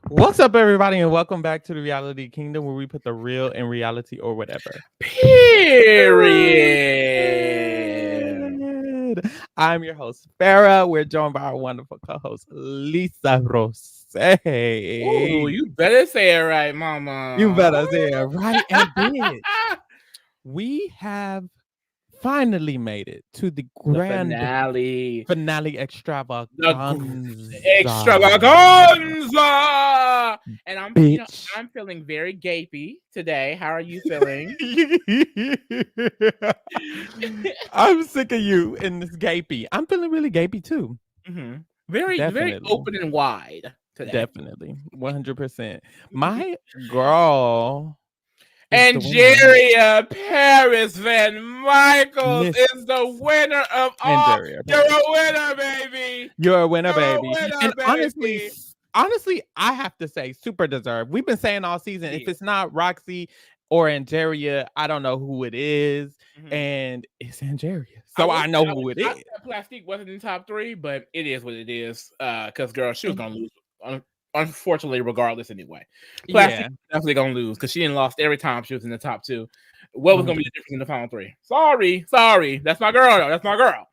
What's up, everybody, and welcome back to the Reality Kingdom, where we put the real in reality or whatever. Period. I'm your host, Pharaoh. We're joined by our wonderful co-host, Lisa Rose. Ooh, you better say it right, mama. You better say it right. And bitch, we have finally made it to the grand finale extravaganza. Extravaganza. And I'm feeling very gapey today. How are you feeling? I'm sick of you in this gapey. I'm feeling really gapey too. Mm-hmm. Very open and wide today. Definitely. 100%. My girl, Angeria Paris Van Michaels is the winner of all. You're a winner, baby. You're a winner, baby. And honestly, I have to say, super deserved. We've been saying all season, if it's not Roxy or Angeria, I don't know who it is. Mm-hmm. And it's Angeria. So I know who it is. Plastique wasn't in top 3, but it is what it is. Because, girl, she was going to lose. Unfortunately, regardless, anyway. Plastic definitely gonna lose because she didn't lost every time she was in the top 2. What was gonna be the difference in the final 3? Sorry, that's my girl though. That's my girl.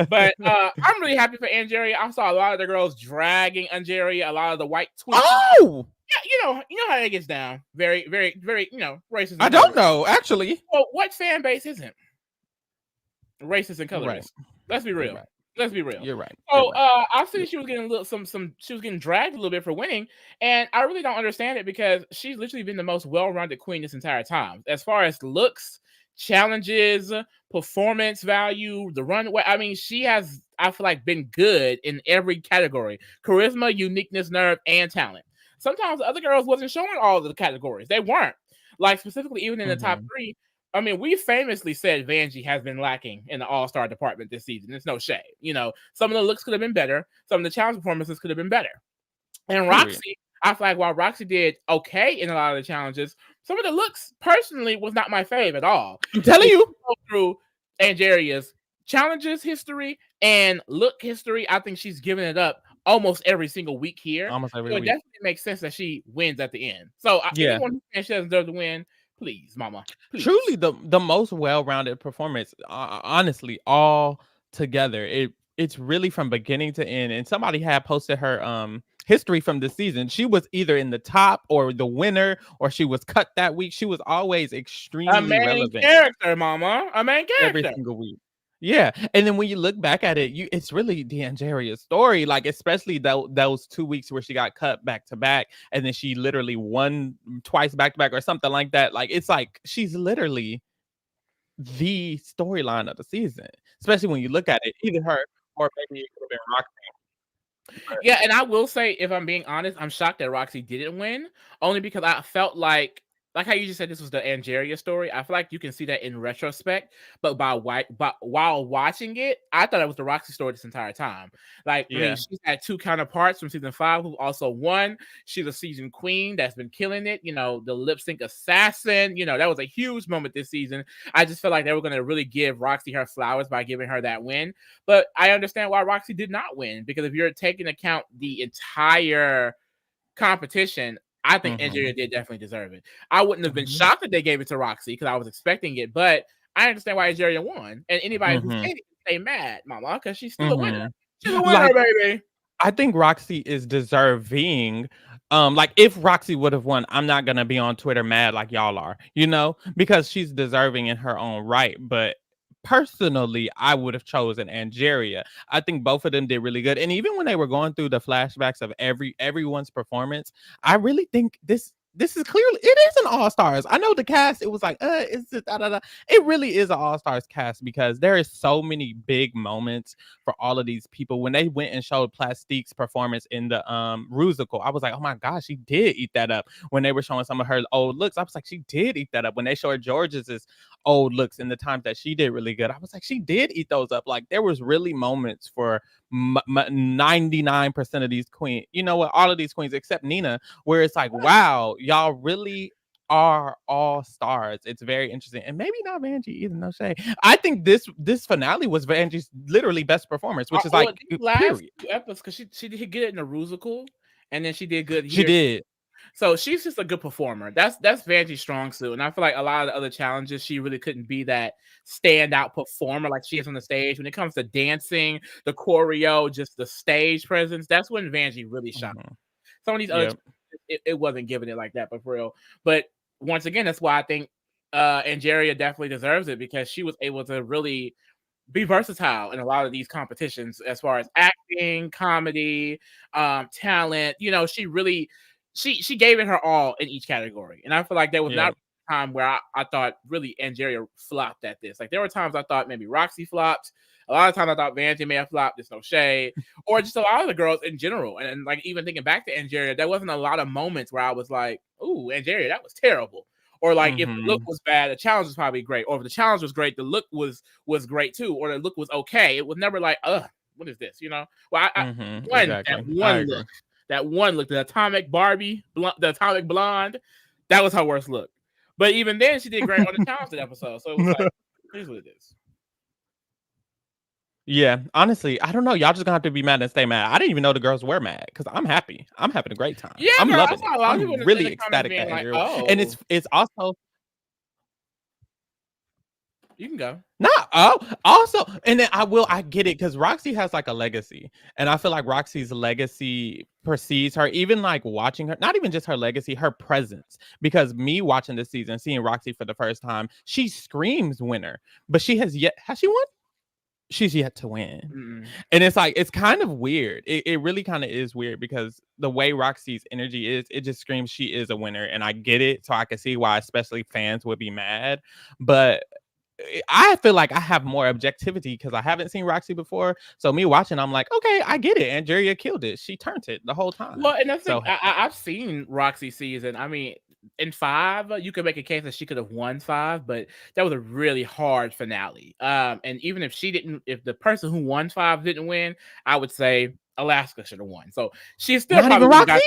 But I'm really happy for Angeria. I saw a lot of the girls dragging Angeria. A lot of the white tweets. Oh, yeah, you know how it gets down. Very, very, very. Racist. I don't know actually. Well, what fan base isn't racist and colorist? Right. Let's be real. Right. Let's be real. You're right. So I see she was getting she was getting dragged a little bit for winning, and I really don't understand it because she's literally been the most well-rounded queen this entire time. As far as looks, challenges, performance value, the runway. I mean, she has, I feel like, been good in every category: charisma, uniqueness, nerve, and talent. Sometimes the other girls wasn't showing all of the categories. They weren't. Like specifically even in the top 3. I mean, we famously said Vanjie has been lacking in the all-star department this season. It's no shade. Some of the looks could have been better. Some of the challenge performances could have been better. And Roxy, I feel like while Roxy did okay in a lot of the challenges, some of the looks personally was not my fave at all. I'm telling you. Go through Angeria's challenges history and look history, I think she's giving it up almost every single week here. Almost every week. It definitely makes sense that she wins at the end. So anyone who thinks she doesn't deserve to win, please, mama. Please. Truly the most well-rounded performance, honestly, all together. It's really from beginning to end. And somebody had posted her history from the season. She was either in the top or the winner, or she was cut that week. She was always extremely relevant. Character, mama. A main character. Every single week. Yeah, and then when you look back at it, it's really the Angeria story, like especially those 2 weeks where she got cut back to back, and then she literally won twice back to back or something like that. Like it's like she's literally the storyline of the season, especially when you look at it. Either her or maybe it could have been Roxy. Yeah, and I will say, if I'm being honest, I'm shocked that Roxy didn't win, only because I felt like how you just said this was the Angeria story. I feel like you can see that in retrospect, but while watching it, I thought it was the Roxy story this entire time. I mean, she's had 2 counterparts from season 5 who also won. She's a season queen that's been killing it. The lip sync assassin. That was a huge moment this season. I just felt like they were going to really give Roxy her flowers by giving her that win. But I understand why Roxy did not win, because if you're taking account the entire competition, I think Angeria did definitely deserve it. I wouldn't have been shocked that they gave it to Roxy because I was expecting it, but I understand why Angeria won. And anybody who's hating it, stay mad, mama, because she's still a winner. She's a winner, baby. I think Roxy is deserving. If Roxy would have won, I'm not gonna be on Twitter mad like y'all are, because she's deserving in her own right. But personally, I would have chosen Angeria. I think both of them did really good. And even when they were going through the flashbacks of everyone's performance, I really think this this is clearly, it is an all-stars. I know the cast, it was like, it's just It really is an all-stars cast because there is so many big moments for all of these people. When they went and showed Plastique's performance in the Rusical, I was like, oh my gosh, she did eat that up. When they were showing some of her old looks, I was like, she did eat that up. When they showed George's old looks in the times that she did really good, I was like, she did eat those up. Like, there was really moments for 99% of these queens, you know what, all of these queens except Nina, where it's like, wow, y'all really are all stars. It's very interesting, and maybe not Vanjie either. No shade. I think this finale was Vanjie's literally best performance, which is like these last period. few episodes, because she did get it in the Rusical, and then she did good She here. did. So she's just a good performer. That's Vanjie's strong suit, and I feel like a lot of the other challenges she really couldn't be that standout performer like she is on the stage. When it comes to dancing, the choreo, just the stage presence, that's when Vanjie really shines. Some of these other, Yep. it wasn't giving it like that, but for real. But once again, that's why I think Angeria definitely deserves it, because she was able to really be versatile in a lot of these competitions as far as acting, comedy, talent. You know, she really she gave it her all in each category. And I feel like there was not Yep. a time where I thought really Angeria flopped at this. Like there were times I thought maybe Roxy flopped. A lot of times I thought Vanjie may have flopped. There's no shade, or just a lot of the girls in general. And like even thinking back to Angeria, there wasn't a lot of moments where I was like, "Ooh, Angeria, that was terrible." Or like if the look was bad, the challenge was probably great. Or if the challenge was great, the look was great too. Or the look was okay. It was never like, what is this? You know? Well, Exactly. That one look, the Atomic Barbie, the Atomic Blonde, that was her worst look. But even then, she did great on the talented episode. So it was like, here's what it is. Yeah, honestly, I don't know. Y'all just gonna have to be mad and stay mad. I didn't even know the girls were mad because I'm happy. I'm having a great time. Yeah, I'm girl, loving I saw it. a lot of I'm people in the really comments ecstatic being that like, Andrew, and it's also you can go. Also, and then I get it because Roxy has like a legacy, and I feel like Roxy's legacy precedes her. Even like watching her, not even just her legacy, her presence. Because me watching this season, seeing Roxy for the first time, she screams winner, but has she won? She's yet to win. Mm-mm. And it's like, it's kind of weird. It really kind of is weird because the way Roxy's energy is, it just screams she is a winner. And I get it. So I can see why, especially fans would be mad. But I feel like I have more objectivity because I haven't seen Roxy before. So me watching, I'm like, okay, I get it. Angeria killed it. She turned it the whole time. Well, and that's so I've seen Roxy season. I mean, in 5, you could make a case that she could have won 5, but that was a really hard finale. And even if if the person who won 5 didn't win, I would say Alaska should have won. So she's still not even Roxy.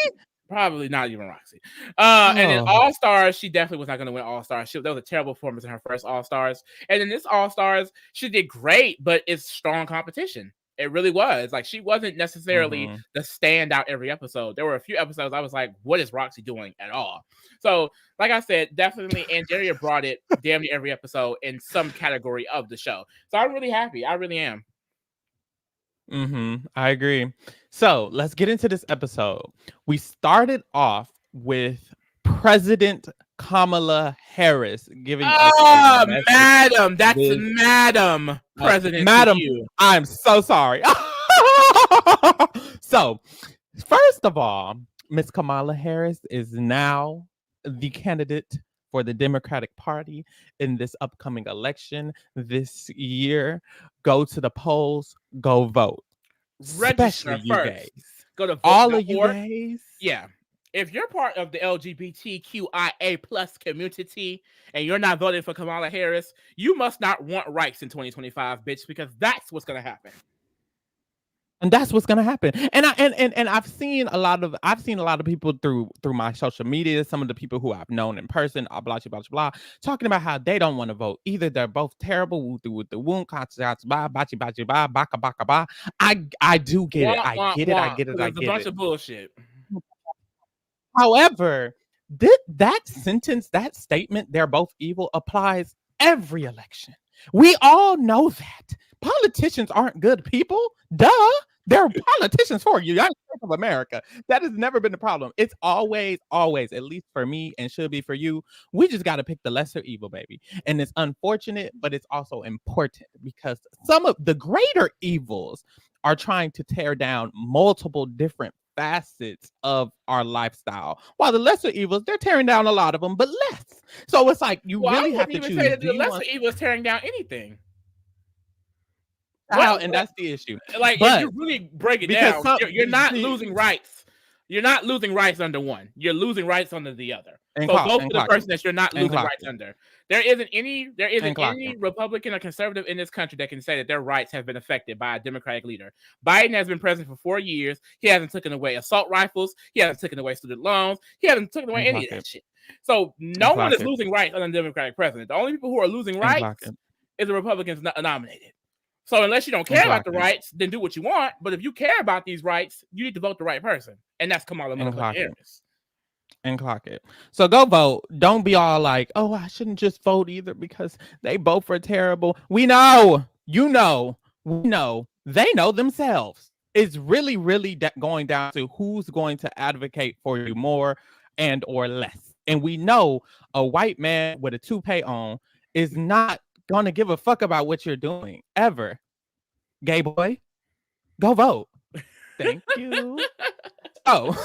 Probably not even Roxy. And then All Stars, she definitely was not going to win All Stars. That was a terrible performance in her first All Stars. And in this All Stars, she did great, but it's strong competition. It really was. Like she wasn't necessarily the standout every episode. There were a few episodes I was like, what is Roxy doing at all? So, like I said, definitely Angeria brought it damn near every episode in some category of the show. So I'm really happy. I really am. I agree. So let's get into this episode. We started off with President Kamala Harris giving us Madam, that's Madam President. Madam, I'm so sorry. So, first of all, Miss Kamala Harris is now the candidate for the Democratic Party in this upcoming election this year. Go to the polls, go vote. Register Especially you first. guys. Go to vote. All of you guys. Yeah. If you're part of the LGBTQIA plus community and you're not voting for Kamala Harris, you must not want rights in 2025, bitch, because that's what's gonna happen. And that's what's gonna happen. And I've seen a lot of people through my social media, some of the people who I've known in person, blah blah blah blah, talking about how they don't want to vote. Either they're both terrible with the wound, bachi bachi ba, baka baka ba. I do get it. I get it. I get it. I get it. It's a bunch of bullshit. However, that sentence, that statement, they're both evil, applies every election. We all know that. Politicians aren't good people. Duh. They're politicians for the United States of America. That has never been the problem. It's always, at least for me and should be for you, we just got to pick the lesser evil, baby. And it's unfortunate, but it's also important because some of the greater evils are trying to tear down multiple different facets of our lifestyle, while the lesser evils, they're tearing down a lot of them, but less. So it's like you really have to choose. Say that the lesser evil is tearing down anything. And that's the issue. Like, if you really break it down, you're not losing rights. You're not losing rights under one. You're losing rights under the other. So go for the person that you're not losing rights under. There isn't any Republican or conservative in this country that can say that their rights have been affected by a Democratic leader. Biden has been president for 4 years. He hasn't taken away assault rifles. He hasn't taken away student loans. He hasn't taken away any of that shit. So no And one clock is it. losing rights under the Democratic president. The only people who are losing And clock rights it. is the Republicans nominated. So unless you don't And care about clock the it. rights, then do what you want. But if you care about these rights, you need to vote the right person, and that's Kamala And motherfucking clock it. Harris. And clock it. So go vote. Don't be all like, oh, I shouldn't just vote either because they both are terrible. We know. You know. We know. They know themselves. It's really, really going down to who's going to advocate for you more and or less. And we know a white man with a toupee on is not going to give a fuck about what you're doing ever. Gay boy, go vote. Thank you. Oh.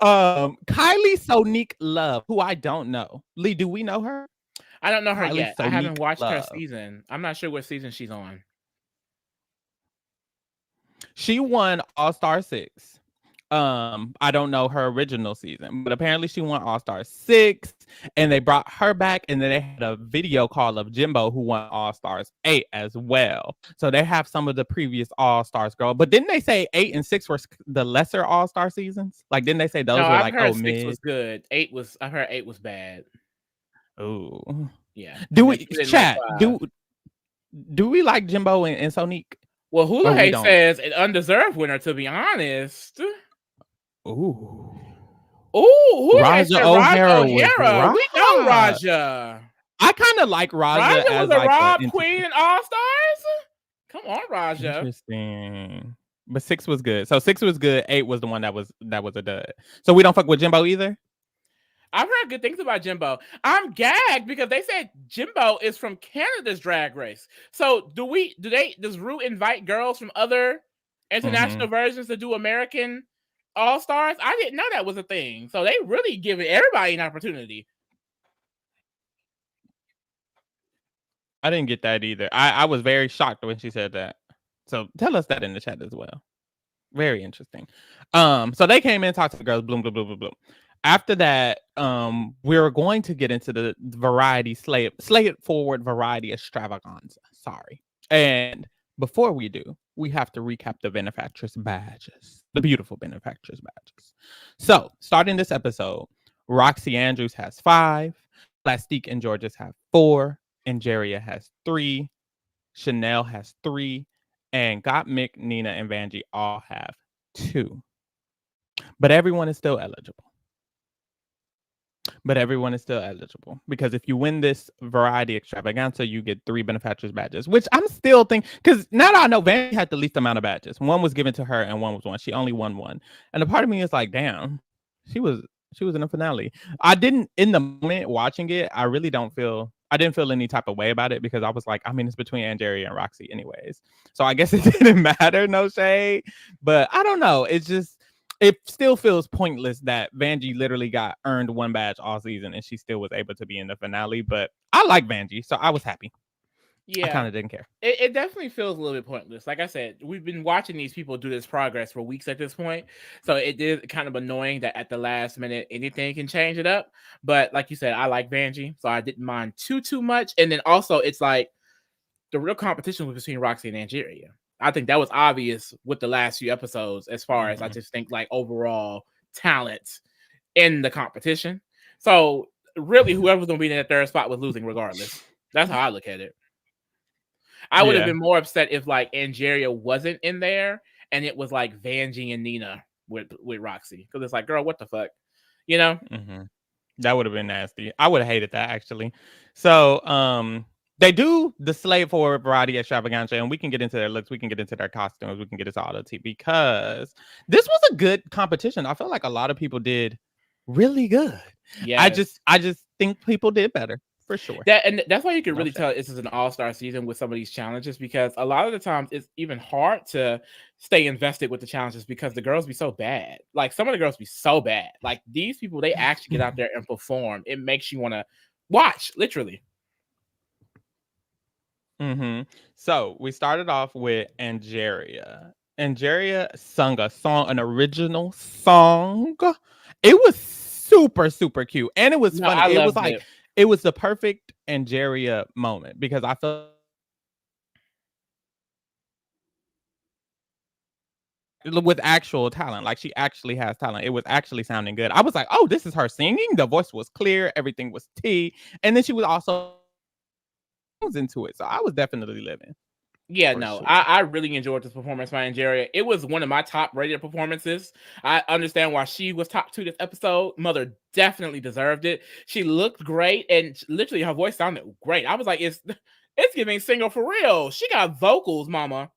Kylie Sonique Love, who I don't know. Lee, do we know her? I don't know her Kylie yet. I haven't Sonique watched her Love. season. I'm not sure what season she's on. She won All-Star 6. I don't know her original season, but apparently she won All-Star 6, and they brought her back, and then they had a video call of Jimbo, who won All-Stars 8 as well. So they have some of the previous All-Stars girl. But didn't they say 8 and 6 were the lesser All-Star seasons? Like, didn't they say those No, were I've like, heard oh, 6 mid? was good. I've heard 8 was bad. Ooh. Yeah. Do And we people didn't chat? like 5. Do we like Jimbo and Sonique? Well, Or we Houlihan don't? says an undeserved winner, to be honest. Ooh. Ooh, Houlihan Raja said Raja O'Hara was O'Hara. We know right. Raja. I kind of like Raja Raja as was a like Rob Queen in All Stars. Come on, Raja. interesting. But 6 was good. So 6 was good. 8 was the one that was a dud. So we don't fuck with Jimbo either. I've heard good things about Jimbo. I'm gagged because they said Jimbo is from Canada's Drag Race. So does Rue invite girls from other international versions to do American All Stars? I didn't know that was a thing. So they really giving everybody an opportunity. I didn't get that either. I was very shocked when she said that. So tell us that in the chat as well. Very interesting. So they came in and talked to the girls, bloom, bloom, bloom, bloom, bloom. After that, we were going to get into the variety slay it forward variety extravaganza. Sorry. And before we do, we have to recap the Benefactress badges, the beautiful Benefactress badges. So starting this episode, Roxy Andrews has 5, Plastique and Georges have 4, Angeria has 3, Chanel has 3, and Gottmik, Nina, and Vanjie all have 2. But everyone is still eligible. Because if you win this variety extravaganza, you get 3 Benefactress badges, which I'm still thinking, because now that I know Vanjie had the least amount of badges. 1 was given to her and 1 was won. She only won 1. And a part of me is like, damn, she was in the finale. I didn't, in the moment watching it, I didn't feel any type of way about it because I was like, I mean, it's between Angeria and Roxy anyways. So I guess it didn't matter, no shade. But I don't know. It's just, it still feels pointless that Vanjie literally earned 1 badge all season and she still was able to be in the finale. But I like Vanjie, so I was happy. Yeah. I kind of didn't care. It definitely feels a little bit pointless. Like I said, we've been watching these people do this progress for weeks at this point. So it is kind of annoying that at the last minute, anything can change it up. But like you said, I like Vanjie, so I didn't mind too much. And then also, it's like the real competition was between Roxy and Angeria. I think that was obvious with the last few episodes as far as I just think like overall talent in the competition. So really, whoever's going to be in that third spot was losing regardless. That's how I look at it. I would have been more upset if like Angeria wasn't in there and it was like Vanjie and Nina with Roxy, because it's like, girl, what the fuck, you know? That would have been nasty. I would have hated that actually. So they do the slave forward variety extravaganza, and we can get into their looks, we can get into their costumes, we can get into all the tea, because this was a good competition. I feel like a lot of people did really good. Yeah, I just think people did better. For sure. That's why you can really tell this is an all-star season with some of these challenges, because a lot of the times it's even hard to stay invested with the challenges because the girls be so bad. Like some of the girls be so bad. Like these people, they actually get out there and perform. It makes you want to watch, literally. So we started off with Angeria. Angeria sung an original song. It was super, super cute. And it was funny. It was like, it was the perfect Angeria moment because I felt with actual talent. Like she actually has talent. It was actually sounding good. I was like, oh, this is her singing. The voice was clear. Everything was tea. And then she was also into it. So I was definitely living Yeah, for no, sure. I really enjoyed this performance by Angeria. It was one of my top rated performances. I understand why she was top 2 this episode. Mother definitely deserved it. She looked great, and literally her voice sounded great. I was like, it's giving singer for real. She got vocals, mama.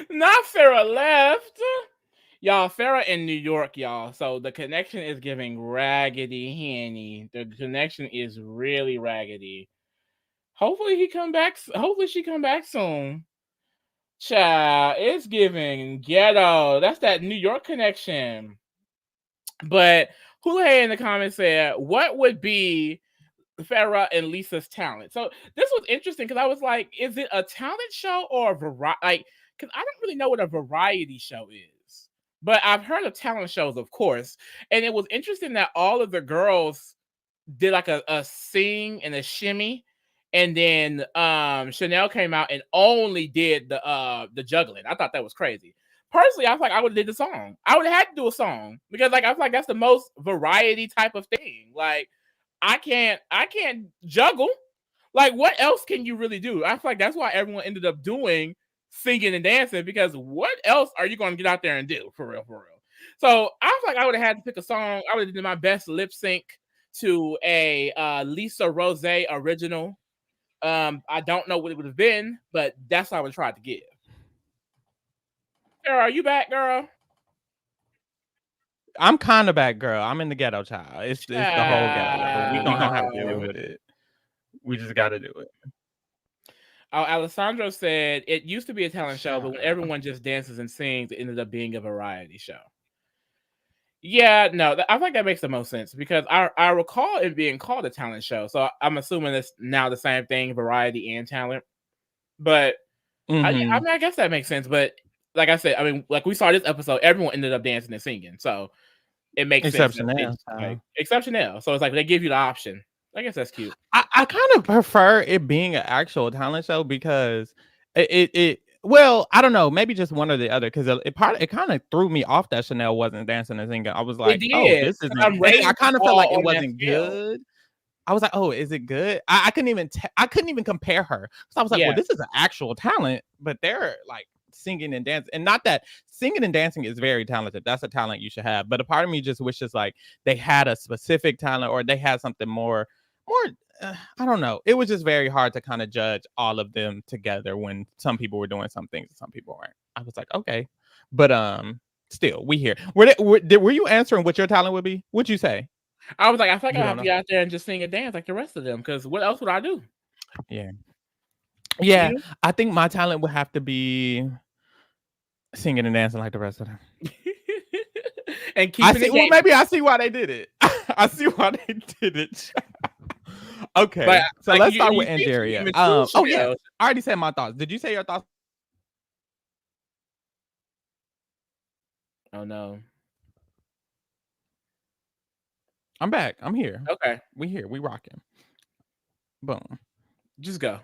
Not Farrah left. Y'all, Farrah in New York, y'all. So the connection is giving raggedy henny. The connection is really raggedy. Hopefully he come back. Hopefully she come back soon. Child, it's giving ghetto. That's that New York connection. But Houlihan in the comments said, "What would be Farrah and Lisa's talent?" So this was interesting because I was like, "Is it a talent show or a variety?" Like, because I don't really know what a variety show is, but I've heard of talent shows, of course. And it was interesting that all of the girls did like a sing and a shimmy, and then Chanel came out and only did the juggling. I thought that was crazy. Personally, I feel like I would have did the song. I would have had to do a song because like I feel like that's the most variety type of thing. Like I can't juggle. Like what else can you really do? I feel like that's why everyone ended up doing singing and dancing, because what else are you going to get out there and do for real, for real? So I feel like I would have had to pick a song. I would have did my best lip sync to a Lisa Rose original. I don't know what it would have been, but that's what I would try to give. Girl, are you back, girl? I'm kind of back, girl. I'm in the ghetto, child. It's the whole ghetto. We gonna have to deal Child. with it. We just got to do it. Oh, Alessandro said it used to be a talent show, but when Child. everyone just dances and sings, it ended up being a variety show. Yeah, no, I think that makes the most sense because I recall it being called a talent show, so I'm assuming it's now the same thing, variety and talent. But I mean, I guess that makes sense. But like I said, I mean, like we saw this episode, everyone ended up dancing and singing, so it makes sense. Exception now. Like exceptional. So it's like they give you the option. I guess that's cute. I kind of prefer it being an actual talent show because well, I don't know, maybe just one or the other because it kind of threw me off that Chanel wasn't dancing and singing. I was It like, oh, did. this isn't. I'm And raised I kind of felt all like it on that wasn't scale. good. I was like, oh, is it good? I couldn't even I couldn't even compare her. So I was like, Yeah. well, this is an actual talent, but they're like singing and dancing. And not that singing and dancing is very talented. That's a talent you should have. But a part of me just wishes like they had a specific talent or they had something more I don't know. It was just very hard to kind of judge all of them together when some people were doing some things and some people weren't. I was like, okay. But still, we here. Were you answering what your talent would be? What'd you say? I was like, I feel like I You have don't to know. get out there and just sing and dance like the rest of them. Because what else would I do? Yeah. Yeah. You? I think my talent would have to be singing and dancing like the rest of them. And I keeping see. it Well, gay. maybe I see why they did it. I see why they did it. Okay, But so like let's you, start you with see it Angeria. even Oh yeah, I already said my thoughts. Did you say your thoughts? Oh no. I'm back. I'm here. Okay, We here. We rocking. Boom. just go.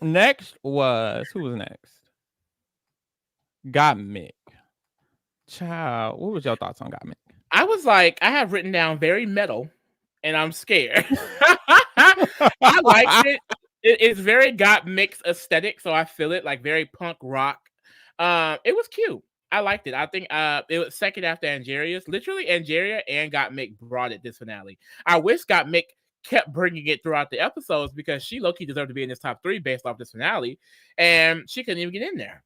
Next was who was next? Got Mick. Child, what was your thoughts on Got Mick? I was like, I have written down very metal, and I'm scared. I liked it. It's very got mixed aesthetic, so I feel it like very punk rock. It was cute. I liked it. I think it was second after Angeria's. Literally, Angeria and Got Mick brought it this finale. I wish Got Mick kept bringing it throughout the episodes because she low-key deserved to be in this top 3 based off this finale, and she couldn't even get in there.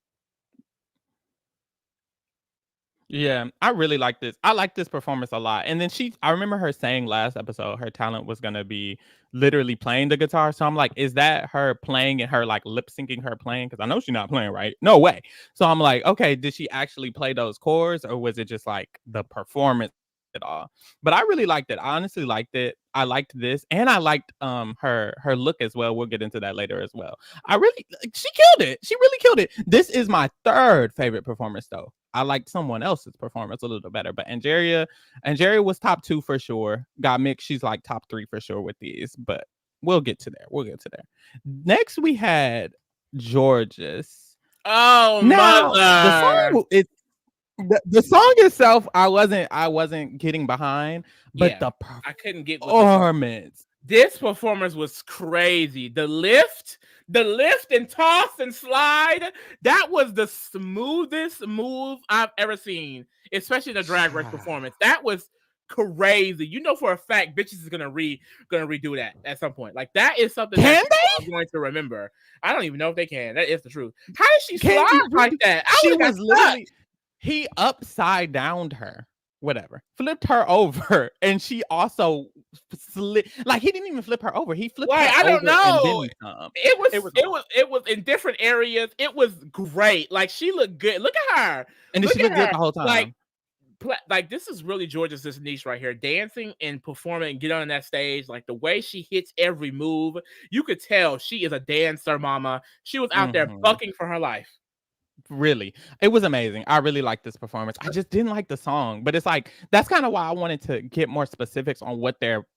Yeah, I really like this. I like this performance a lot. And then I remember her saying last episode her talent was gonna be literally playing the guitar. So I'm like, is that her playing and her like lip syncing her playing? Because I know she's not playing, right? No way. So I'm like, okay, did she actually play those chords or was it just like the performance at all? But I really liked it. I honestly liked it. I liked this, and I liked her look as well. We'll get into that later as well. I really She killed it. She really killed it. This is my third favorite performance though. I liked someone else's performance a little better, but Angeria was top 2 for sure. Got mixed. She's like top 3 for sure with these, but we'll get to there. We'll get to there. Next, we had Georges. Oh, Now, mother. the song itself, I wasn't getting behind, but Yeah, the I couldn't get with the song. performance. This performance was crazy. The lift and toss and slide, that was the smoothest move I've ever seen, especially the drag race performance. That was crazy. You know for a fact bitches is gonna redo that at some point. Like that is something Can that they? people are going to remember. I don't even know if they can. That is the truth. How did she Can slide you like redo- that? I She would have was got stuck. literally he upside downed her. Whatever. Flipped her over, and she also slid. Like he didn't even flip her over. He flipped Like, her I don't over know. and then some. It was in different areas. It was great. Like she looked good. Look at her. And then Look she at looked good her. the whole time. Like this is really George's niche right here. Dancing and performing and get on that stage. Like the way she hits every move, you could tell she is a dancer, mama. She was out there bucking for her life. Really, it was amazing. I really liked this performance. I just didn't like the song, but it's like that's kind of why I wanted to get more specifics on what their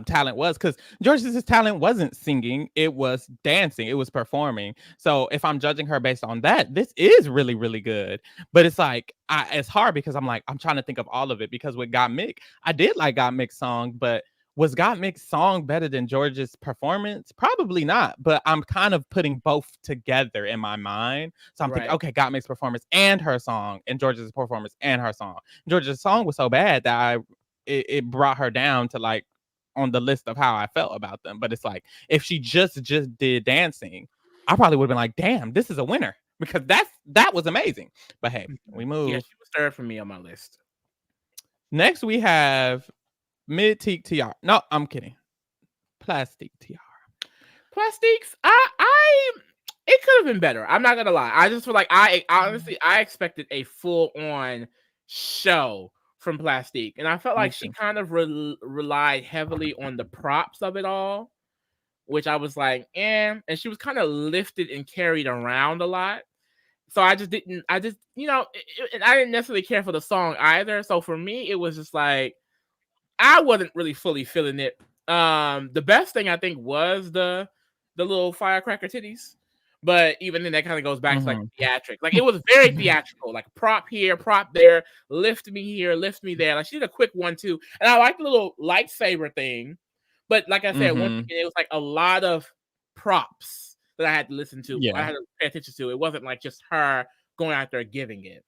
talent was, because George's talent wasn't singing, it was dancing, it was performing. So if I'm judging her based on that, this is really, really good. But it's like it's hard because I'm trying to think of all of it, because with Got Mick, I did like Got Mick's song, but was Got Mick's song better than George's performance? Probably not, but I'm kind of putting both together in my mind. So I'm thinking, okay, Got Mick's performance and her song, and George's performance and her song. George's song was so bad that it brought her down to like on the list of how I felt about them. But it's like if she just did dancing, I probably would have been like, damn, this is a winner, because that was amazing. But hey, we move. Yeah, she was third for me on my list. Next we have Mid-Teak Tiara. No, I'm kidding. Plastic Tiara. Plastiques, it could have been better. I'm not gonna lie. I just feel like honestly I expected a full on show from Plastique, and I felt like she kind of relied heavily on the props of it all, which I was like, and she was kind of lifted and carried around a lot. So I just didn't, and I didn't necessarily care for the song either. So for me, it was just like I wasn't really fully feeling it. The best thing I think was the little firecracker titties. But even then, that kind of goes back to like theatric. Like it was very theatrical, like prop here, prop there, lift me here, lift me there. Like she did a quick one too, and I like the little lightsaber thing. But like I said, once again, it was like a lot of props that I had to listen to. Yeah. I had to pay attention to. It wasn't like just her going out there giving it.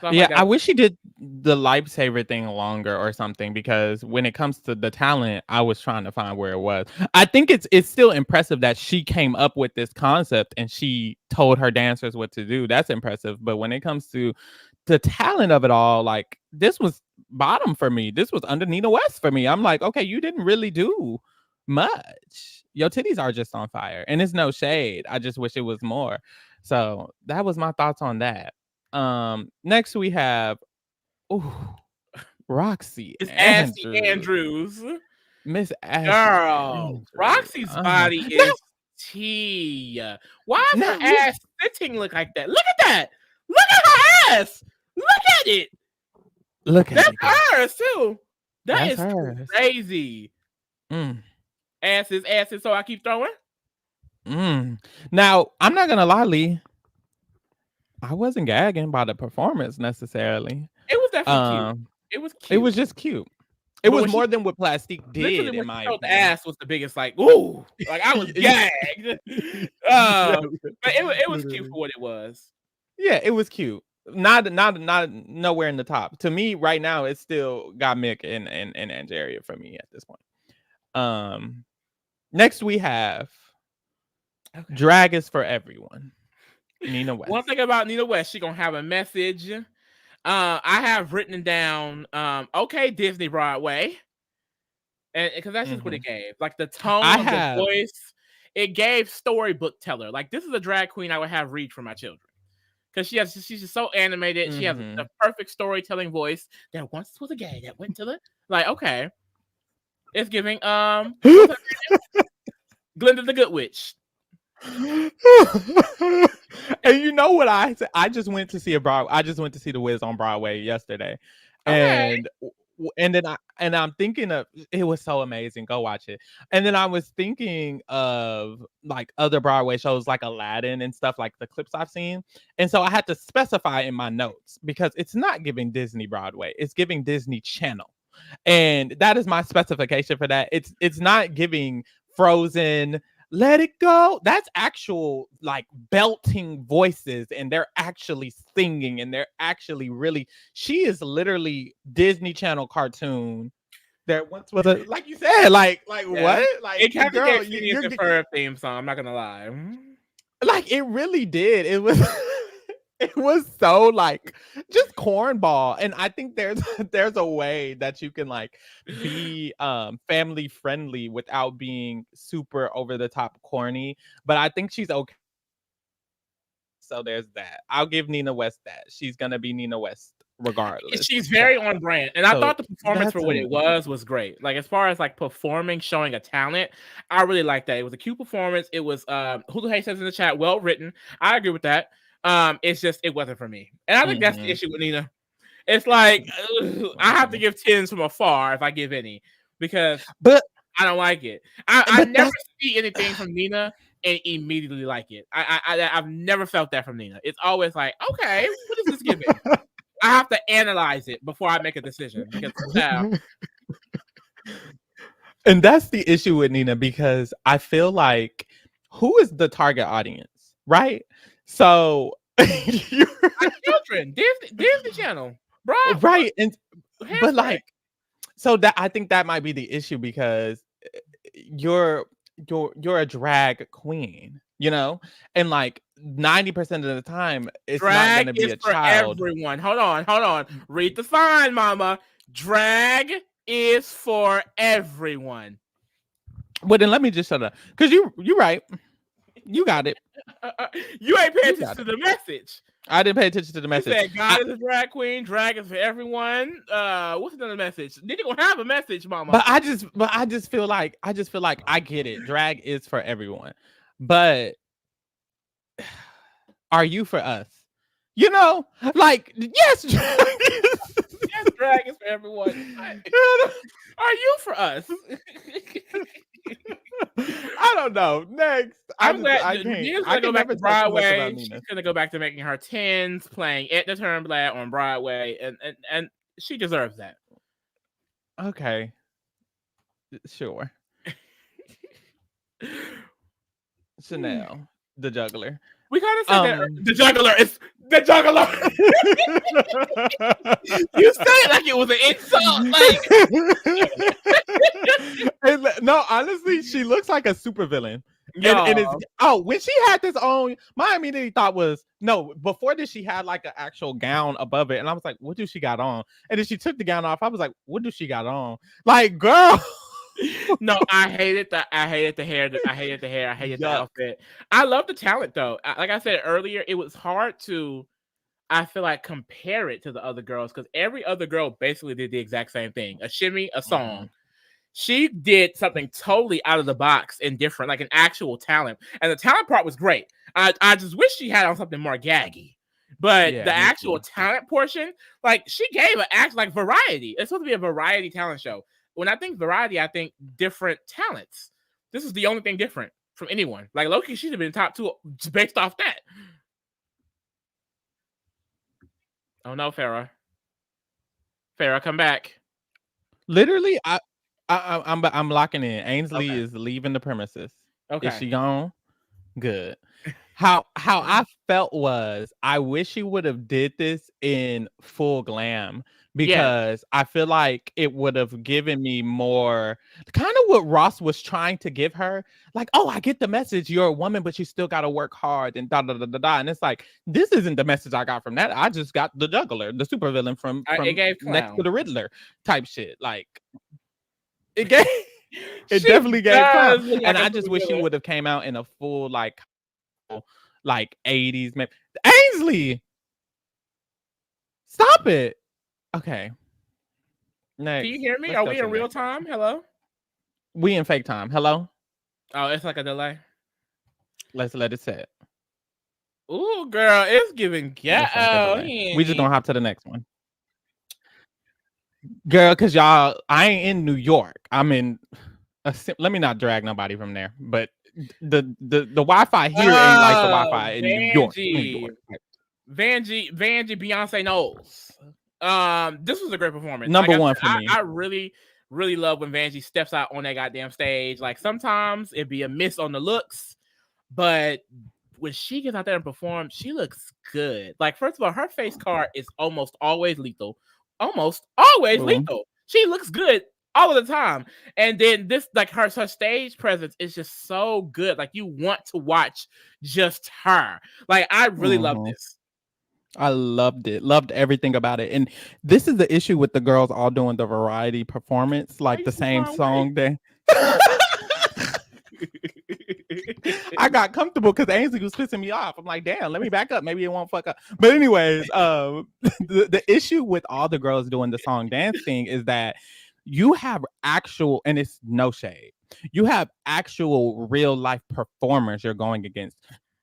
So I wish she did the lightsaber thing longer or something, because when it comes to the talent, I was trying to find where it was. I think it's still impressive that she came up with this concept and she told her dancers what to do. That's impressive. But when it comes to the talent of it all, like this was bottom for me. This was under Nina West for me. I'm like, okay, you didn't really do much. Your titties are just on fire, and it's no shade. I just wish it was more. So that was my thoughts on that. Next we have Roxy Andrews. Miss Ashley Girl, Andrews. Roxy's body is tea. Why does her ass sitting look like that? Look at that. Look at her ass. Look at it. Look at it. That's hers too. That's hers. Crazy. Asses. So I keep throwing. Now I'm not gonna lie, Lee. I wasn't gagging by the performance necessarily. It was definitely cute. It was cute. It was just cute. It was more than what Plastique did, in my opinion. The ass was the biggest, like, ooh, like I was gagged. But it was cute for what it was. Yeah, it was cute. Not nowhere in the top. To me, right now, it's still got Mick and Angeria for me at this point. Next we have Drag is for Everyone. Nina West. One thing about Nina West, she gonna have a message. I have written down, okay, Disney Broadway, and because that's just what it gave. Like the tone of the voice, it gave storybook teller. Like this is a drag queen I would have read for my children, because she's just so animated. She has the perfect storytelling voice. That once was a gay that went to the okay. It's giving what's her name? Glinda the Good Witch. And you know what I said? I just went to see The Wiz on Broadway yesterday, Okay. and I'm thinking of it was so amazing. Go watch it. And then I was thinking of like other Broadway shows like Aladdin and stuff like the clips I've seen, and so I had to specify in my notes because it's not giving Disney Broadway; it's giving Disney Channel, and that is my specification for that. It's not giving Frozen, Let It Go. That's actual like belting voices, and they're actually singing, and they're actually really. She is literally Disney Channel cartoon. There once was a like you said, like Yeah. what? Like It kind of girl, gave Phineas and Ferb theme song. I'm not gonna lie. like it really did. It was it was so like just cornball. And I think there's a way that you can like be family friendly without being super over the top corny. But I think she's okay. So there's that. I'll give Nina West that. She's gonna be Nina West regardless. She's very on brand, and I So thought the performance for that's what it was great. Like as far as like performing, showing a talent, I really liked that. It was a cute performance. It was Hulu Hay says in the chat, well written. I agree with that. It's just it wasn't for me, and I think that's the issue with Nina. It's like I have to give 10s from afar if I give any, because but I don't like it. I but never that's see anything from Nina and immediately like it. I've never felt that from Nina. It's always like, okay, what is this giving? I have to analyze it before I make a decision because and that's the issue with Nina because I feel like who is the target audience, right? So children, Disney Channel, bro, right, and but hairspray. like so that I think that might be the issue because you're you're a drag queen, you know, and like 90% of the time it's not Drag going to be is a for child. everyone. Hold on. Read the sign, mama. Drag is for everyone. But then let me just shut up because you're right. You got it. You ain't paying You got attention to it. the message. I didn't pay attention to the You message. said God is a drag queen. Drag is for everyone. What's another message? Then you gonna have a message, mama. But I just feel like I get it. Drag is for everyone. But are you for us? You know, like yes, drag Yes, drag is for everyone. Are you for us? I don't know. Next, I'm glad I can't. Nina's I gonna go can back never to talk too much about Broadway. Nina. She's gonna go back to making her 10s, playing Edna Turnblad on Broadway, and she deserves that. Okay, sure. Chanel, the juggler. We kind of said that the juggler is the juggler. You say it like it was an insult. Like no, honestly, she looks like a supervillain. And it's when she had this on, my immediate thought was no. Before this, she had like an actual gown above it, and I was like, "What do she got on?" And then she took the gown off. I was like, "What do she got on?" Like, girl. No, I hated the hair. I hated the outfit. I love the talent though. Like I said earlier, it was hard to, I feel like, compare it to the other girls because every other girl basically did the exact same thing: a shimmy, a song. She did something totally out of the box and different, like an actual talent. And the talent part was great. I just wish she had on something more gaggy. But the actual talent portion, like she gave an act like variety. It's supposed to be a variety talent show. When I think variety, I think different talents. This is the only thing different from anyone. Like Loki, she should have been top 2 based off that. Oh no, Farrah. Farrah, come back. Literally, I'm locking in. Ainsley is leaving the premises. Okay. Is she gone? Good. How I felt was I wish she would have did this in full glam because I feel like it would have given me more kind of what Ross was trying to give her. Like, oh, I get the message. You're a woman, but you still got to work hard and da da da da da. And it's like, this isn't the message I got from that. I just got the juggler, the supervillain from next to the Riddler type shit. Like, it gave. It definitely gave clown. And I just wish she would have came out in a full like 80s man. Ainsley, stop it. Okay, next. Can you hear me? Are we in real time? Hello. We in fake time. Hello? Oh, it's like a delay. Let's let it set. Ooh, girl, it's giving Looks like a ghetto. delay. We just gonna hop to the next one. Girl, cause y'all, I ain't in New York. I'm in let me not drag nobody from there, but the Wi-Fi here ain't like the Wi-Fi in New York. New Vanjie. York. Vanjie, Beyonce Knowles. This was a great performance. Number Like I one said, for me. I really, really love when Vanjie steps out on that goddamn stage. Like sometimes it'd be a miss on the looks, but when she gets out there and performs, she looks good. Like, first of all, her face card is almost always lethal. Almost always Boom. lethal. She looks good all of the time. And then this, like her stage presence is just so good. Like you want to watch just her. Like I really love this. I loved it. Loved everything about it. And this is the issue with the girls all doing the variety performance, like the same song that I got comfortable because Ainsley was pissing me off. I'm like, damn, let me back up. Maybe it won't fuck up. But anyways, the issue with all the girls doing the song dance thing is that you have actual, and it's no shade, you have actual real life performers you're going against.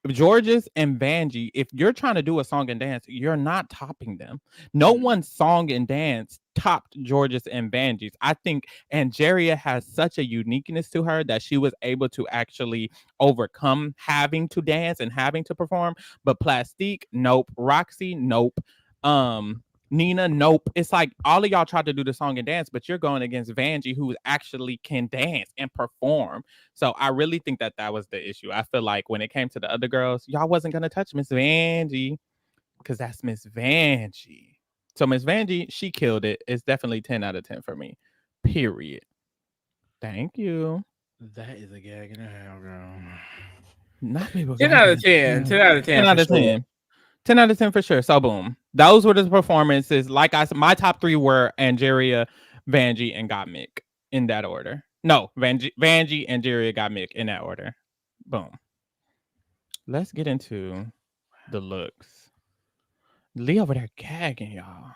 Georges and Vanjie, if you're trying to do a song and dance, you're not topping them. No one's song and dance topped Georges and Vanjie's. I think Angeria has such a uniqueness to her that she was able to actually overcome having to dance and having to perform. But Plastique, nope. Roxy, nope. Nina, nope. It's like all of y'all tried to do the song and dance, but you're going against Vanjie, who actually can dance and perform. So I really think that was the issue. I feel like when it came to the other girls, y'all wasn't gonna touch Miss Vanjie because that's Miss Vanjie. So Miss Vanjie, she killed it. It's definitely 10 out of 10 for me. Period. Thank you. That is a gag and a half, girl. Not people. 10 out of 10. 10 out of 10. 10 out of 10. 10 out of 10 for sure. So boom. Those were the performances. Like I said, my top three were Angeria, Vanjie, and Gottmik in that order. No, Vanjie, Angeria, Gottmik in that order. Boom. Let's get into the looks. Lee over there gagging, y'all.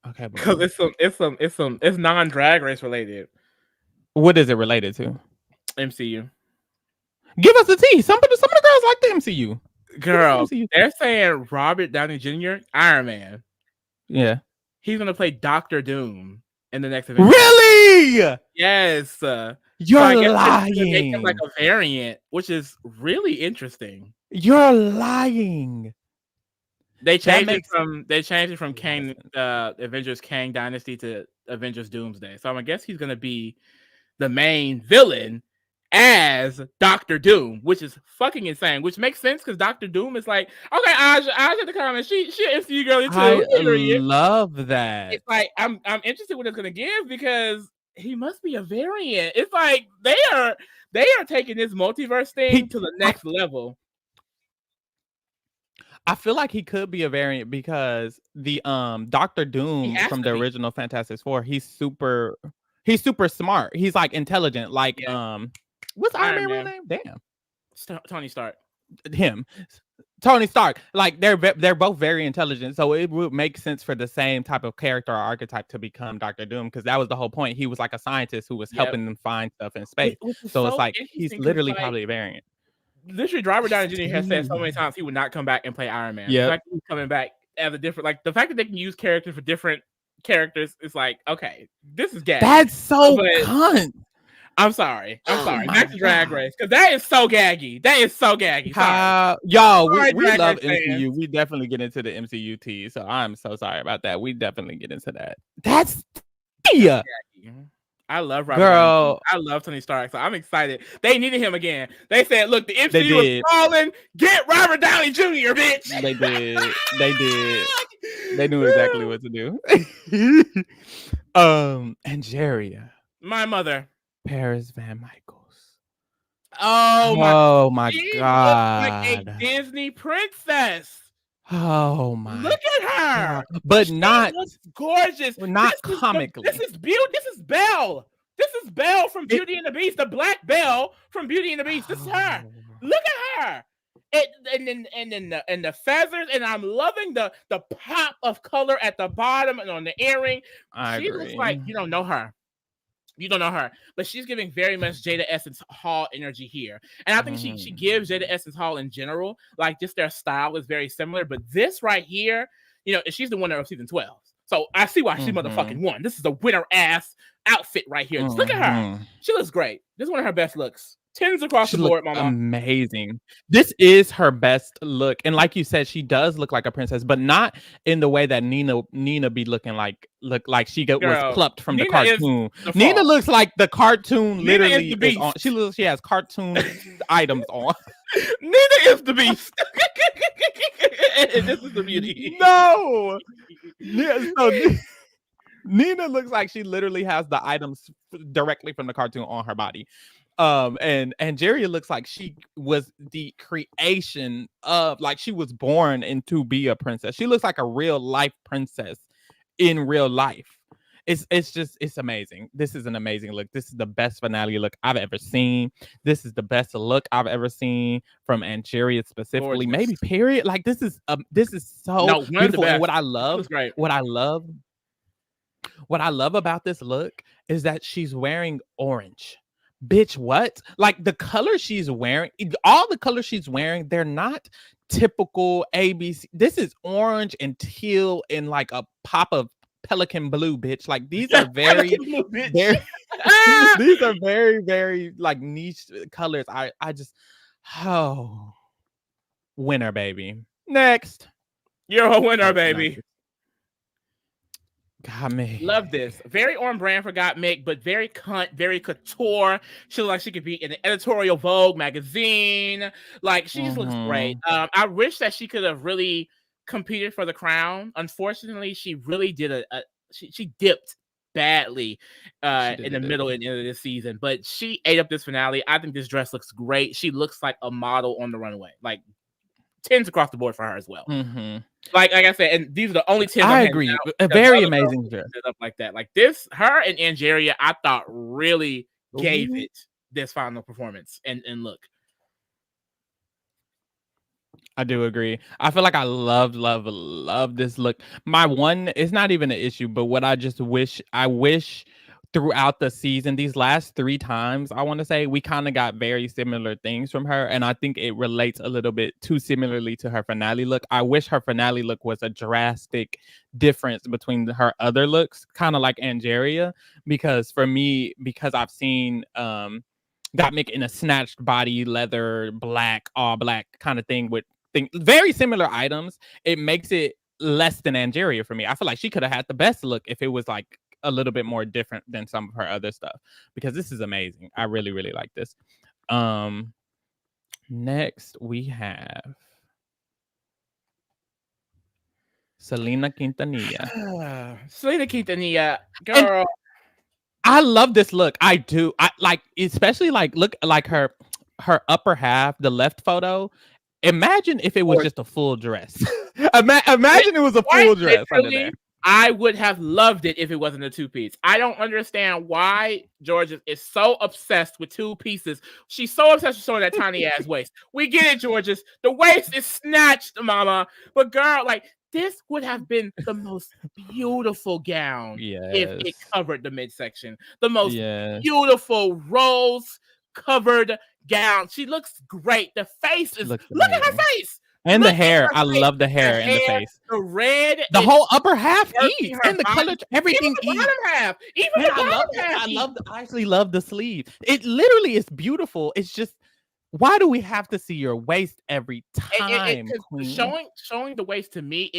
Okay, because it's non-drag race related. What is it related to? MCU. Give us the tea. Some of the girls like the MCU. Girl, they're saying Robert Downey Jr., Iron Man. Yeah. He's going to play Dr. Doom in the next event. Really? Yes. You're lying. Make him like a variant, which is really interesting. You're lying. They changed it from Kang, Avengers Kang Dynasty to Avengers Doomsday. So I guess he's going to be the main villain as Dr. Doom, which is fucking insane, which makes sense because Dr. Doom is like, okay, Aja in the comments, she an MCU girly too. I love that. It's like I'm interested what it's gonna give because he must be a variant. It's like they are taking this multiverse thing to the next level. I feel like he could be a variant because the Dr. Doom from the original Fantastic Four, he's super smart. He's like intelligent, like what's Iron Man real name? Damn. Tony Stark. Him. Tony Stark. Like they're both very intelligent. So it would make sense for the same type of character or archetype to become Dr. Doom because that was the whole point. He was like a scientist who was helping them find stuff in space. So it's like he's literally probably a variant. Literally, Robert Downey Jr. has said so many times he would not come back and play Iron Man. The fact that he's coming back as a different, like the fact that they can use characters for different characters is like, okay, this is gaggy. That's so cunt. I'm sorry. Back to Drag Race because that is so gaggy. Y'all, we love MCU. We definitely get into the MCU tea. So I'm so sorry about that. We definitely get into that. That's gaggy. I love Robert. Girl, I love Tony Stark, so I'm excited. They needed him again. They said, "Look, the MCU is falling. Get Robert Downey Jr., bitch." They did. They knew exactly what to do. Angeria, my mother, Paris Van Michaels. Oh my god! Like a Disney princess. Oh my! Look at her, but not gorgeous. Not comically. This is Beauty. This is Belle. This is Belle from Beauty and the Beast. The Black Belle from Beauty and the Beast. This is her. Look at her. And the feathers, and I'm loving the pop of color at the bottom and on the earring. She looks like you don't know her. You don't know her, but she's giving very much Jada Essence Hall energy here, and I think she gives Jada Essence Hall in general. Like, just their style is very similar, but this right here, she's the winner of season 12, so I see why she motherfucking won. This is a winner ass outfit right here. Just look at her; she looks great. This is one of her best looks. 10s across the board, mama. Amazing. This is her best look, and like you said, she does look like a princess, but not in the way that Nina be looking like she was plucked from the cartoon. Nina looks like the cartoon. Nina literally is the beast. on. She has cartoon items on. Nina is the beast. This is the beauty. No. Nina looks like she literally has the items directly from the cartoon on her body. And Angeria looks like she was the creation of, like, she was born into be a princess. She looks like a real life princess in real life. It's amazing. This is an amazing look. This is the best finale look I've ever seen. This is the best look I've ever seen from Angeria specifically. Gorgeous. Maybe period. Like, this is so beautiful. And what I love about this look is that she's wearing orange. Bitch, what? Like, the color she's wearing, all the colors she's wearing, they're not typical ABC. This is orange and teal and like a pop of pelican blue, bitch. Like, these are very, very these are very, very like niche colors. I just, winner, baby. Next. You're a winner, baby. Got me. Love this. Very on brand for Gottmik, but very cunt, very couture. She looks like she could be in an editorial Vogue magazine. Like, she just looks great. I wish that she could have really competed for the crown. Unfortunately, she really did she dipped badly in the middle and end of this season, but she ate up this finale. I think this dress looks great. She looks like a model on the runway. Like, 10s across the board for her as well. Like I said, and these are the only 10s. I agree. A very amazing dress. Up like that. Like this, her and Angeria, I thought really gave it this final performance and look. I do agree. I feel like I love this look. My one, it's not even an issue, but what I just wish throughout the season, these last 3 times, I want to say, we kind of got very similar things from her, and I think it relates a little bit too similarly to her finale look. I wish her finale look was a drastic difference between her other looks, kind of like Angeria, because for me, because I've seen Gottmik in a snatched body, leather, black, all black kind of thing with very similar items, it makes it less than Angeria for me. I feel like she could have had the best look if it was like a little bit more different than some of her other stuff, because this is amazing. I really, really like this. Next we have Selena Quintanilla. Selena Quintanilla, girl. And I love this look. I do. I like, especially like, look, like her upper half, the left photo. Imagine if it was just a full dress. Imagine it was a full dress under there. I would have loved it if it wasn't a 2-piece. I don't understand why Georgia is so obsessed with 2 pieces. She's so obsessed with showing that tiny ass waist. We get it, Georgia. The waist is snatched, mama. But girl, like, this would have been the most beautiful gown if it covered the midsection. The most beautiful rose covered gown. She looks great. The face is, look at her face. And the hair. I love the hair and the face. The red. The whole upper half eats. And the color, everything eats. Even the bottom half. Even the bottom half. I actually love the sleeve. It literally is beautiful. It's just, why do we have to see your waist every time? Showing the waist, to me,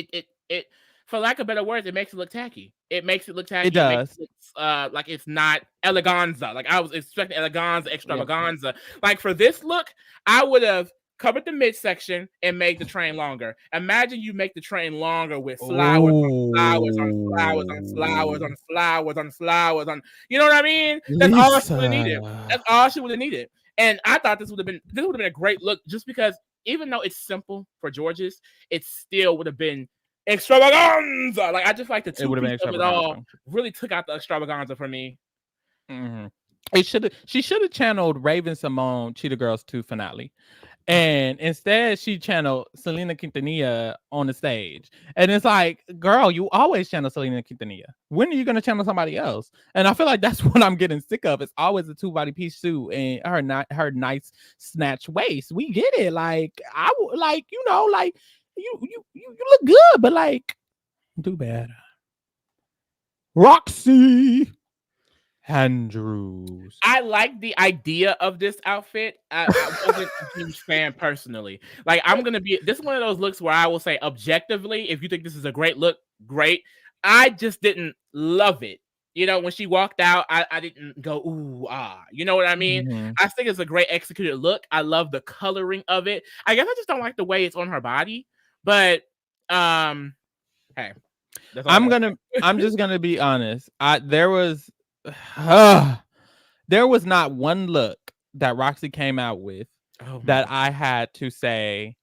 it for lack of better words, it makes it look tacky. It makes it look tacky. It does. It makes like it's not eleganza. Like I was expecting eleganza, extravaganza. Like for this look, I would have covered the midsection and made the train longer. Imagine you make the train longer with flowers on flowers on flowers on flowers on flowers on flowers on. You know what I mean? That's all she would have needed. That's all she would have needed. And I thought this would have been a great look, just because even though it's simple for George's, it still would have been extravaganza. Like, I just like the 2 pieces of it all really took out the extravaganza for me. She should have channeled Raven Simone Cheetah Girls 2 finale. And instead, she channeled Selena Quintanilla on the stage. And it's like, girl, you always channel Selena Quintanilla. When are you going to channel somebody else? And I feel like that's what I'm getting sick of. It's always a two-body piece suit and her nice snatch waist. We get it. Like, like, like, you look good, but like, do better. Roxy Andrews. I like the idea of this outfit. I wasn't a huge fan personally. Like, this is one of those looks where I will say objectively, if you think this is a great look, great. I just didn't love it. When she walked out, I didn't go, ooh, ah. You know what I mean? Mm-hmm. I think it's a great executed look. I love the coloring of it. I guess I just don't like the way it's on her body. But, hey. I'm just gonna be honest. There was not one look that Roxy came out with that I had to say,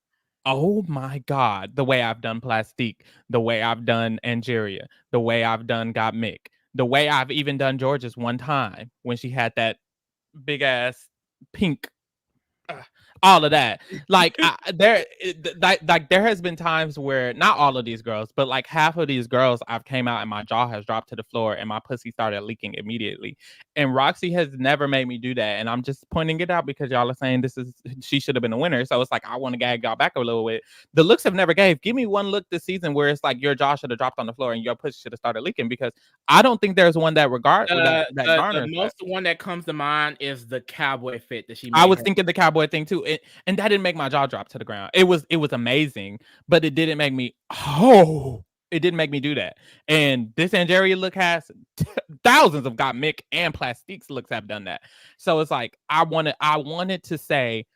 oh my God, the way I've done Plastique, the way I've done Angeria, the way I've done Got Mick, the way I've even done George's one time when she had that big ass pink, all of that. Like there has been times where not all of these girls, but like half of these girls, I've came out and my jaw has dropped to the floor and my pussy started leaking immediately. And Roxy has never made me do that. And I'm just pointing it out because y'all are saying she should have been a winner. So it's like I want to gag y'all back a little bit. The looks have never gave. Give me one look this season where it's like your jaw should have dropped on the floor and your pussy should have started leaking, because I don't think there's one that the most one that comes to mind is the cowboy fit that she made. I was thinking the cowboy thing too. And that didn't make my jaw drop to the ground. It was amazing, but it didn't make me it didn't make me do that. And this Angeria look has thousands of Got Mick and Plastiques looks have done that. So it's like I wanted to say,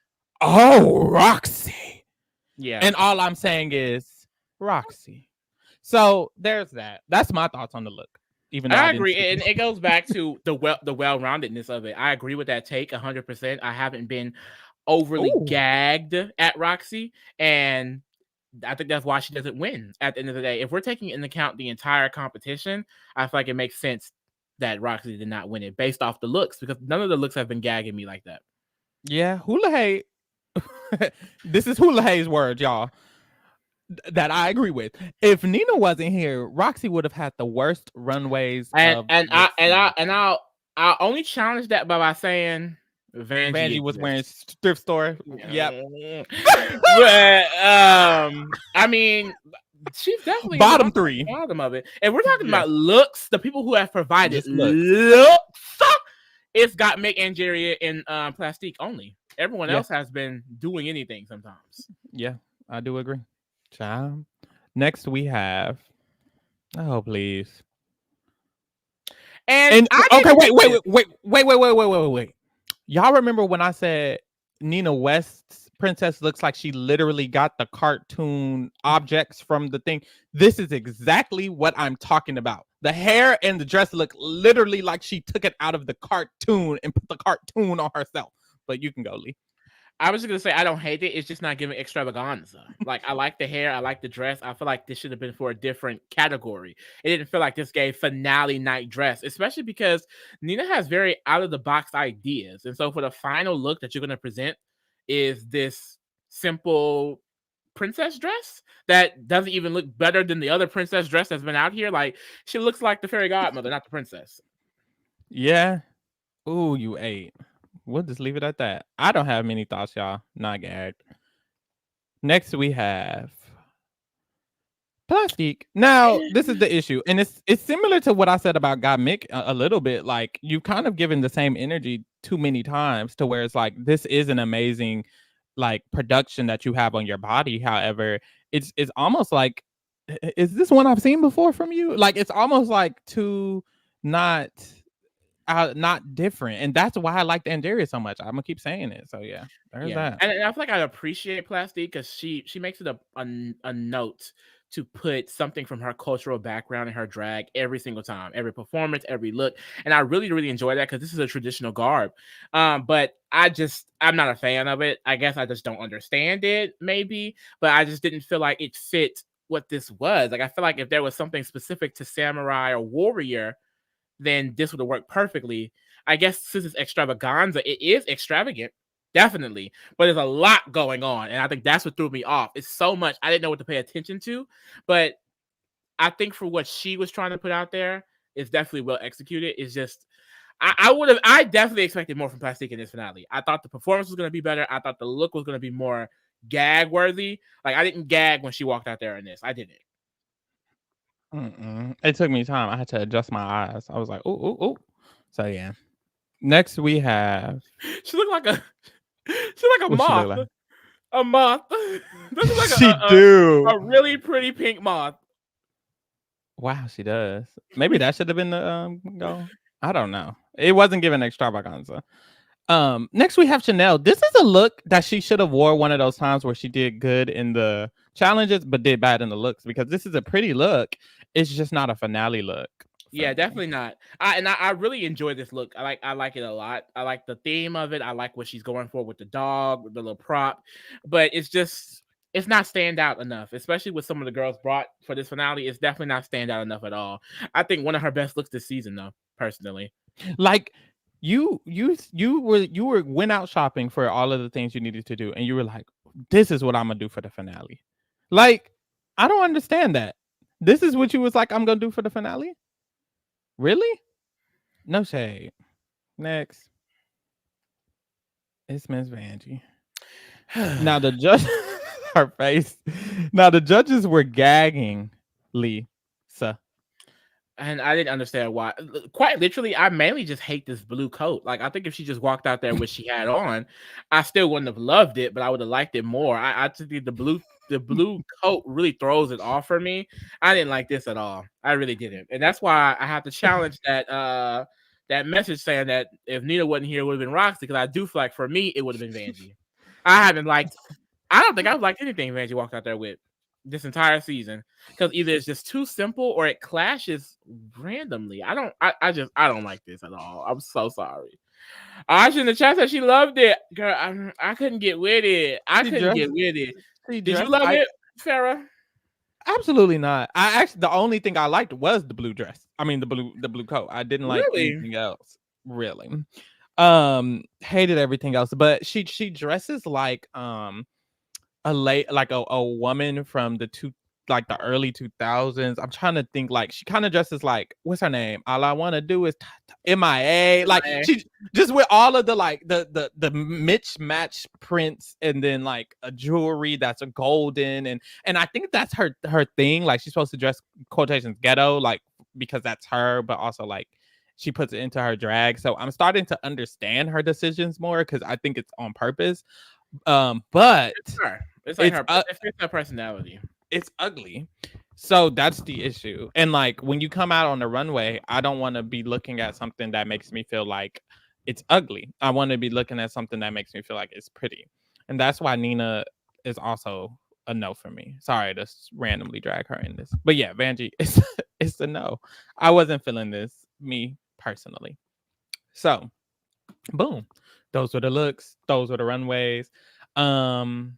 oh, Roxy. Yeah. And all I'm saying is Roxy. So there's that. That's my thoughts on the look. Even though I agree, and it goes back to the well-roundedness of it. I agree with that take 100%. I haven't been overly gagged at Roxy, and I think that's why she doesn't win at the end of the day. If we're taking into account the entire competition, I feel like it makes sense that Roxy did not win it based off the looks, because none of the looks have been gagging me like that. Yeah, Hula Hey. This is Hula Hey's word, y'all, that I agree with. If Nina wasn't here, Roxy would have had the worst runways. I'll only challenge that by saying Vanjie was wearing thrift store. Yep. But I mean, she's definitely bottom three. Bottom of it. And we're talking about looks. The people who have provided looks, it's Got Mick, Angeria, and Plastique only. Everyone else has been doing anything sometimes. Yeah, I do agree. Child. Next we have. Oh, please. And okay, wait. Y'all remember when I said Nina West's princess looks like she literally got the cartoon objects from the thing? This is exactly what I'm talking about. The hair and the dress look literally like she took it out of the cartoon and put the cartoon on herself. But you can go, Lee. I was just gonna say I don't hate it. It's just not giving extravaganza. Like, I like the hair, I like the dress. I feel like this should have been for a different category. It didn't feel like this gave finale night dress, especially because Nina has very out of the box ideas. And so for the final look that you're gonna present is this simple princess dress that doesn't even look better than the other princess dress that's been out here. Like, she looks like the fairy godmother, not the princess. Yeah. Ooh, you ate. We'll just leave it at that. I don't have many thoughts, y'all. Not gagged. Next we have Plastique. Now, this is the issue. And it's similar to what I said about Got Mick a little bit. Like, you've kind of given the same energy too many times to where it's like, this is an amazing like production that you have on your body. However, it's almost like, is this one I've seen before from you? Like, it's almost like too not different, and that's why I like Angeria so much. I'm gonna keep saying it. So yeah, there's that. And I feel like I appreciate Plastique because she makes it a note to put something from her cultural background in her drag every single time, every performance, every look, and I really enjoy that because this is a traditional garb. But I'm not a fan of it. I guess I just don't understand it, maybe, but I just didn't feel like it fit what this was. Like, I feel like if there was something specific to samurai or warrior, then this would have worked perfectly. I guess since it's extravaganza, it is extravagant. Definitely. But there's a lot going on. And I think that's what threw me off. It's so much I didn't know what to pay attention to. But I think for what she was trying to put out there, it's definitely well executed. It's just I definitely expected more from Plastique in this finale. I thought the performance was gonna be better. I thought the look was gonna be more gag worthy. Like I didn't gag when she walked out there in this. I didn't. It took me time. I had to adjust my eyes. I was like, "Ooh, ooh, ooh." So yeah. Next we have She looked like a she looked like a what she look moth. like? A moth. This is like She do. a really pretty pink moth. Wow, she does. Maybe that should have been the goal. I don't know. It wasn't given extravaganza. Next we have Chanel. This is a look that she should have wore one of those times where she did good in the challenges but did bad in the looks, because this is a pretty look. It's just not a finale look. Yeah, Me. definitely not. I really enjoy this look. I like it a lot. I like the theme of it. I like what she's going for with the dog, with the little prop. But it's not stand out enough, especially with some of the girls brought for this finale. It's definitely not stand out enough at all. I think one of her best looks this season, though, personally. Like you went out shopping for all of the things you needed to do, and you were like, this is what I'm gonna do for the finale. Like, I don't understand that. This is what you was like, I'm gonna do for the finale? Really? No shade. Next. It's Miss Vanjie. Now the judge her face. Now the judges were gagging Lisa. And I didn't understand why. Quite literally, I mainly just hate this blue coat. Like, I think if she just walked out there with she had on, I still wouldn't have loved it, but I would have liked it more. I just think the blue coat really throws it off for me. I didn't like this at all. I really didn't, and that's why I have to challenge that message saying that if Nina wasn't here, it would have been Roxy. Because I do feel like for me, it would have been Vanjie. I don't think I've liked anything Vanjie walked out there with this entire season, because either it's just too simple or it clashes randomly. I don't like this at all. I'm so sorry. Ash in the chat said she loved it. Girl, I couldn't get with it. I couldn't get with it. Did you love it, Farrah? Absolutely not. I actually, the only thing I liked was the blue dress. I mean the blue coat. I didn't like anything else. Really. Hated everything else. But she dresses like a woman from the early 2000s. I'm trying to think, like she kind of dresses like, what's her name? All I want to do is MIA. Like she just with all of the like the match prints, and then like a jewelry that's a golden, and I think that's her thing. Like she's supposed to dress quotations ghetto, like because that's her, but also like she puts it into her drag. So I'm starting to understand her decisions more, because I think it's on purpose. But it's her. It's like it's her personality. It's ugly. So that's the issue. And like when you come out on the runway, I don't want to be looking at something that makes me feel like it's ugly. I want to be looking at something that makes me feel like it's pretty. And that's why Nina is also a no for me. Sorry to randomly drag her in this. But yeah, Vanjie, it's a no. I wasn't feeling this, me personally. So boom. Those were the looks. Those were the runways. And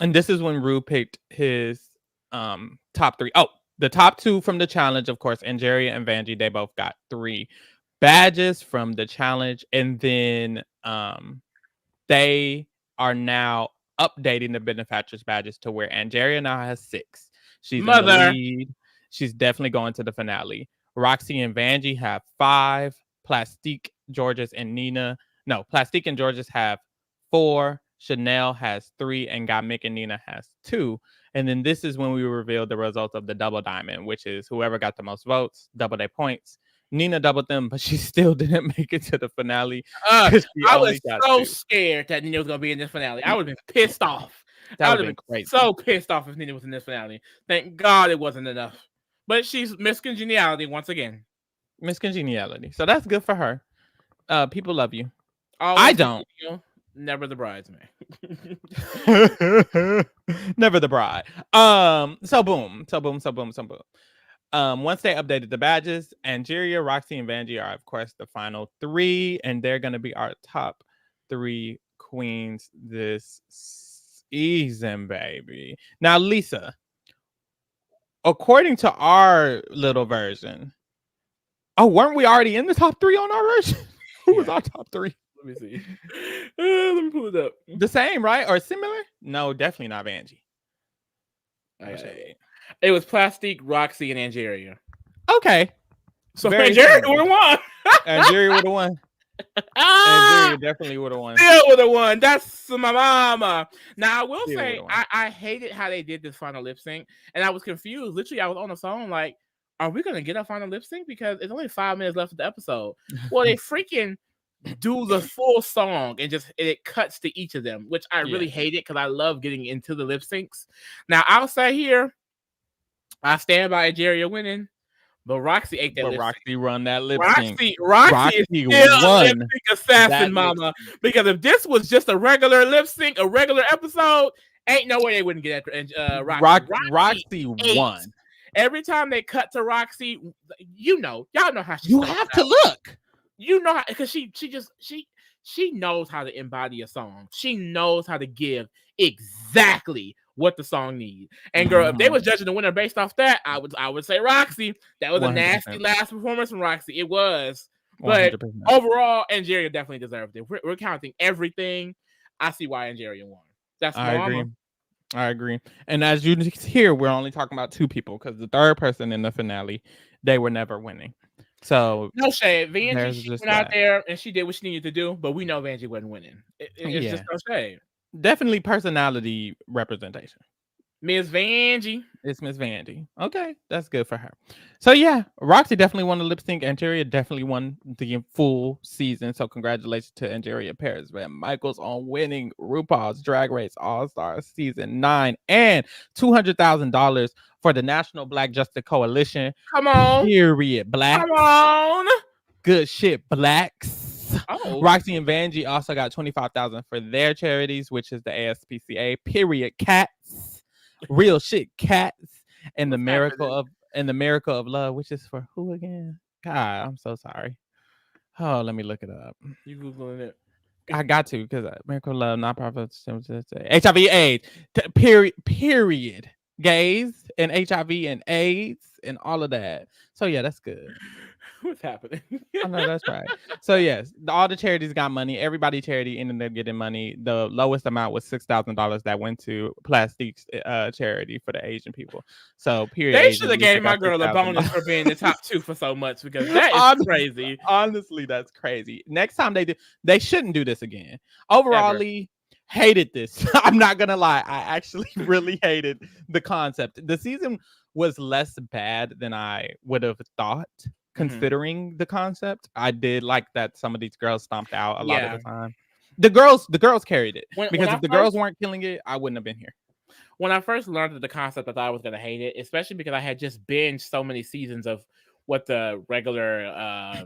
this is when Ru picked his top three. Oh, the top two from the challenge, of course, Angeria and Vanjie, they both got 3 badges from the challenge. And then they are now updating the Benefactress badges to where Angeria now has 6. She's in the lead. She's definitely going to the finale. Roxy and Vanjie have 5. Plastique, Georges, and Nina. No, Plastique and Georges have 4. Chanel has 3, and Gottmik and Nina has 2. And then this is when we revealed the results of the double diamond, which is whoever got the most votes, double their points. Nina doubled them, but she still didn't make it to the finale. I was so scared that Nina was going to be in this finale. I would have been pissed off. I would have been crazy. So pissed off if Nina was in this finale. Thank God it wasn't enough. But she's Miss Congeniality once again. Miss Congeniality. So that's good for her. People love you. Always I don't. Never the bridesmaid. Never the bride. So boom. Once they updated the badges, Angeria, Roxy, and Vanjie are, of course, the final 3, and they're going to be our top 3 queens this season, baby. Now, Lisa, according to our little version, weren't we already in the top 3 on our version? Who was our top 3? Let me see. Let me pull Who's up? The same, right? Or similar? No, definitely not Vanjie. It was Plastique, Roxy, and Angeria. Okay. So Angeria would have won. Angeria would have won. Angeria definitely would have won. Still would have won. That's my mama. Now I will say I hated how they did this final lip sync, and I was confused. Literally, I was on the phone like, "Are we gonna get a final lip sync? Because it's only 5 minutes left of the episode." Well, they freaking do the full song and it cuts to each of them, which I really hate it because I love getting into the lip syncs. Now I'll say here, I stand by Angeria winning. But Roxy ate that lip sync. Roxy run that lip sync. Roxy is still a lip sync assassin, mama. Because if this was just a regular lip sync, a regular episode, ain't no way they wouldn't get after Roxy. Roxy won. Every time they cut to Roxy, y'all know how she. You have to look. You know how, because she knows how to embody a song. She knows how to give exactly what the song needs. And girl, if they was judging the winner based off that, I would say Roxy. That was 100%. A nasty last performance from Roxy. It was. But 100%. Overall, Angeria definitely deserved it. We're counting everything. I see why Angeria won. That's my mama. I agree. And as you hear, we're only talking about 2 people because the third person in the finale, they were never winning. So no shade. Vanjie went out there and she did what she needed to do, but we know Vanjie wasn't winning. It's just no shade. Definitely personality representation. Miss Vanjie. It's Miss Vanjie. Okay, that's good for her. So yeah, Roxy definitely won the lip sync. Angeria definitely won the full season. So congratulations to Angeria Paris Van Michaels on winning RuPaul's Drag Race All-Stars Season 9 and $200,000 for the National Black Justice Coalition. Come on. Period. Black. Come on. Good shit, blacks. Oh. Roxy and Vanjie also got $25,000 for their charities, which is the ASPCA. Period. Cats. Real shit. Cats. And the miracle of love, which is for who again? God, I'm so sorry. Oh, let me look it up. You Googling it? I got to because miracle of love, nonprofit, HIV/AIDS. Period. Gays and HIV and AIDS and all of that. So yeah, that's good. What's happening? I know that's right. So yes, all the charities got money. Everybody charity ended up getting money. The lowest amount was $6,000 that went to Plastique's charity for the Asian people. So period. They should have gave my girl a bonus for being the top 2 for so much because that is crazy. Honestly, that's crazy. Next time they shouldn't do this again. Overall, Lee, hated this. I'm not gonna lie. I actually really hated the concept. The season was less bad than I would have thought. Considering the concept, I did like that some of these girls stomped out a lot of the time. The girls carried it because if the girls weren't killing it, I wouldn't have been here. When I first learned of the concept, I thought I was gonna hate it, especially because I had just binged so many seasons of what the regular,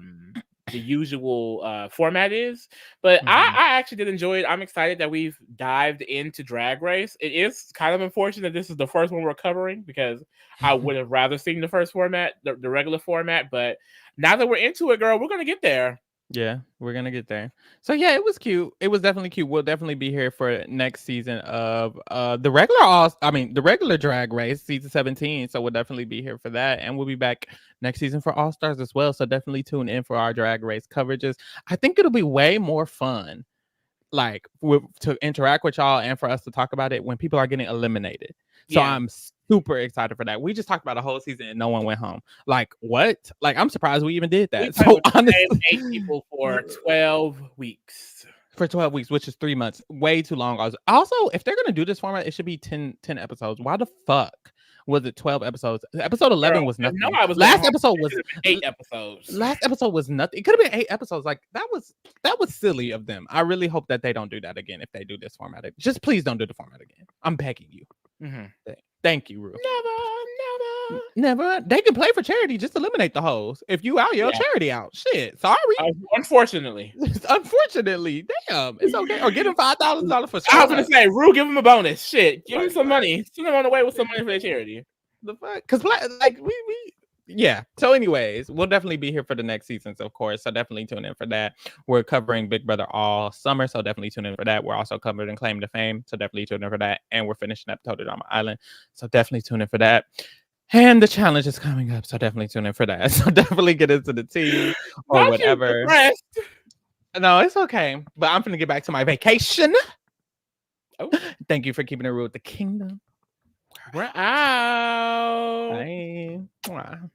the usual format is. But I actually did enjoy it. I'm excited that we've dived into Drag Race. It is kind of unfortunate that this is the first one we're covering because I would have rather seen the first format, the regular format. But now that we're into it, girl, we're gonna get there. Yeah, we're gonna get there. So yeah, it was cute. It was definitely cute. We'll definitely be here for next season of the regular Drag Race season 17. So we'll definitely be here for that, and we'll be back next season for All Stars as well. So definitely tune in for our Drag Race coverages. I think it'll be way more fun, like to interact with y'all and for us to talk about it when people are getting eliminated. So I'm super excited for that. We just talked about a whole season and no one went home. Like what? Like I'm surprised we even did that. So honestly, 8 people for 12 weeks. For 12 weeks, which is 3 months. Way too long. Also, if they're gonna do this format, it should be 10 episodes. Why the fuck was it 12 episodes? Episode 11 was nothing. Last episode was 8 episodes. Last episode was nothing. It could have been 8 episodes. Like that was silly of them. I really hope that they don't do that again if they do this format. Just please don't do the format again. I'm begging you. Thank you, Ru. Never. They can play for charity. Just eliminate the hoes. If you out, your charity out. Shit. Sorry. Unfortunately. Damn. It's okay. Or give them $5,000 for. I was gonna say, Ru, give them a bonus. Shit. Give them some money. Send them on the way with some money for their charity. The fuck? Because like we. Yeah. So, anyways, we'll definitely be here for the next seasons, of course. So definitely tune in for that. We're covering Big Brother all summer, so definitely tune in for that. We're also covering Claim to Fame, so definitely tune in for that. And we're finishing up Total Drama Island, so definitely tune in for that. And the challenge is coming up, so definitely tune in for that. So definitely get into the tea or whatever. No, it's okay. But I'm gonna get back to my vacation. Oh, Thank you for keeping it real with the kingdom. we're out. Bye. Mwah.